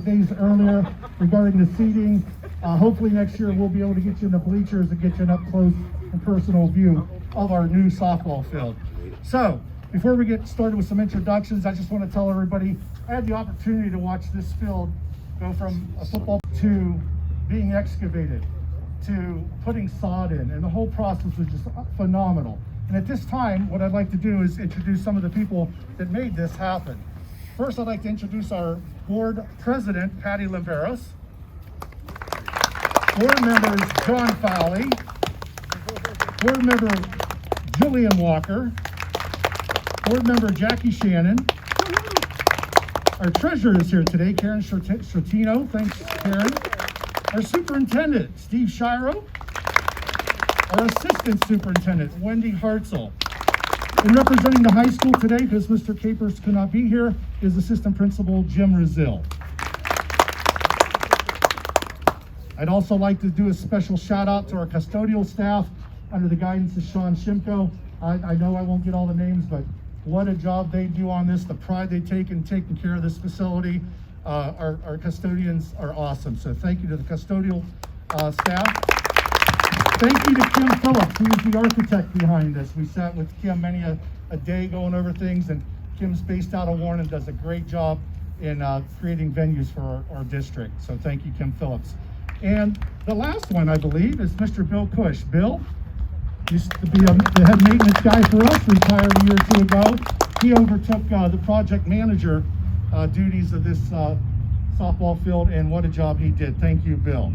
days earlier regarding the seating. Hopefully next year we'll be able to get you in the bleachers and get you an up close and personal view of our new softball field. So before we get started with some introductions, I just want to tell everybody I had the opportunity to watch this field go from a football to being excavated to putting sod in, and the whole process was just phenomenal. And at this time, what I'd like to do is introduce some of the people that made this happen. First, I'd like to introduce our board president, Patty Lamberos, board members John Fowley, board member Julian Walker, board member Jackie Shannon. Our treasurer is here today, Karen Shortino. Thanks, Karen. Our superintendent, Steve Chiaro. Our assistant superintendent, Wendy Hartzell. And representing the high school today, because Mr. Capers could not be here, is assistant principal Jim Razil. I'd also like to do a special shout out to our custodial staff under the guidance of Sean Shimko. I know I won't get all the names, but what a job they do on this, the pride they take in taking care of this facility. Our custodians are awesome. So thank you to the custodial staff. Thank you to Kim Phillips, who is the architect behind this. We sat with Kim many a day going over things, and Kim's based out of Warren and does a great job in creating venues for our district. So thank you, Kim Phillips. And the last one, I believe, is Mr. Bill Cush. Bill used to be the head maintenance guy for us, retired a year or two ago. He overtook the project manager duties of this softball field, and what a job he did. Thank you, Bill.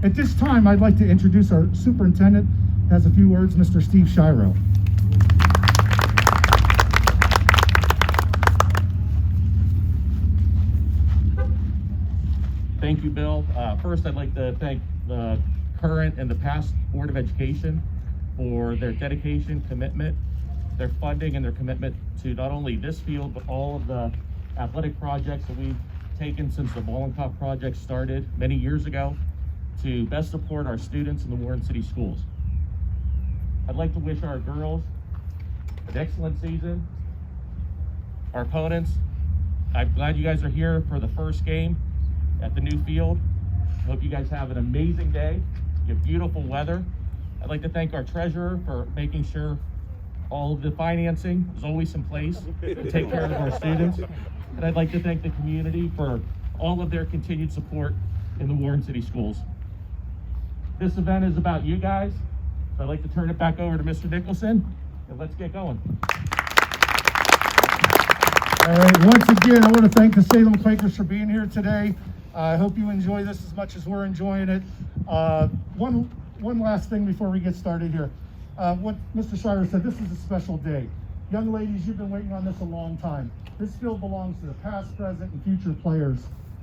At this time, I'd like to introduce our superintendent. Has a few words, Mr. Steve Chiaro. Thank you, Bill. First, I'd like to thank the current and the past Board of Education for their dedication, commitment, their funding, and their commitment to not only this field, but all of the athletic projects that we've taken since the Wallenkoff project started many years ago to best support our students in the Warren City Schools. I'd like to wish our girls an excellent season. Our opponents, I'm glad you guys are here for the first game at the new field. I hope you guys have an amazing day. You have beautiful weather. I'd like to thank our treasurer for making sure all of the financing is always in place to take care of our students. And I'd like to thank the community for all of their continued support in the Warren City Schools. This event is about you guys, so I'd like to turn it back over to Mr. Nicholson, and let's get going. All right, once again, I want to thank the Salem Quakers for being here today. I hope you enjoy this as much as we're enjoying it. One last thing before we get started here. What Mr. Shire said, this is a special day. Young ladies, you've been waiting on this a long time. This field belongs to the past, present, and future players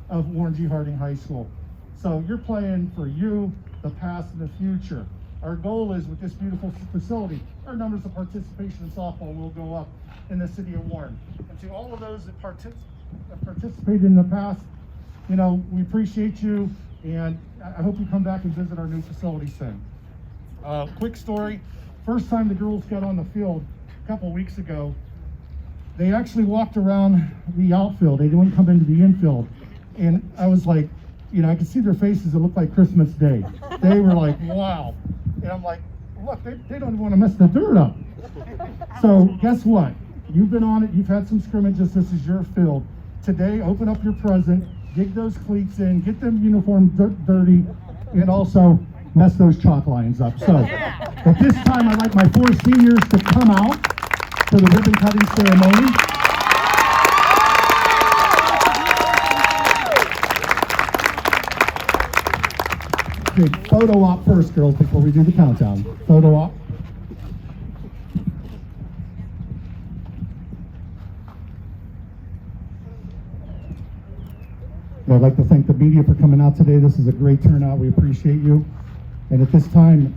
of Warren G. Harding High School. So you're playing for you, the past, and the future. Our goal is, with this beautiful facility, our numbers of participation in softball will go up in the city of Warren. And to all of those that participated in the past, you know, we appreciate you, and I hope you come back and visit our new facility soon. Quick story, first time the girls got on the field a couple weeks ago, they actually walked around the outfield. They didn't come into the infield. And I was like, you know, I could see their faces. It looked like Christmas Day. They were like, wow. And I'm like, look, they don't even want to mess the dirt up. So guess what? You've been on it. You've had some scrimmages. This is your field. Today, open up your present, dig those cleats in, get them uniform dirty, and also mess those chalk lines up. So at this time, I'd like my 4 seniors to come out for the ribbon cutting ceremony. Okay, photo op first, girls, before we do the countdown. Photo op. I'd like to thank the media for coming out today. This is a great turnout. We appreciate you. And at this time,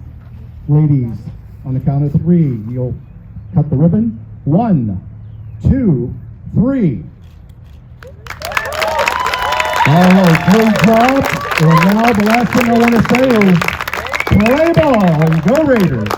ladies, on the count of 3, you'll cut the ribbon. 1, 2, 3. All right, great job. And now the last thing I want to say is play ball and go Raiders.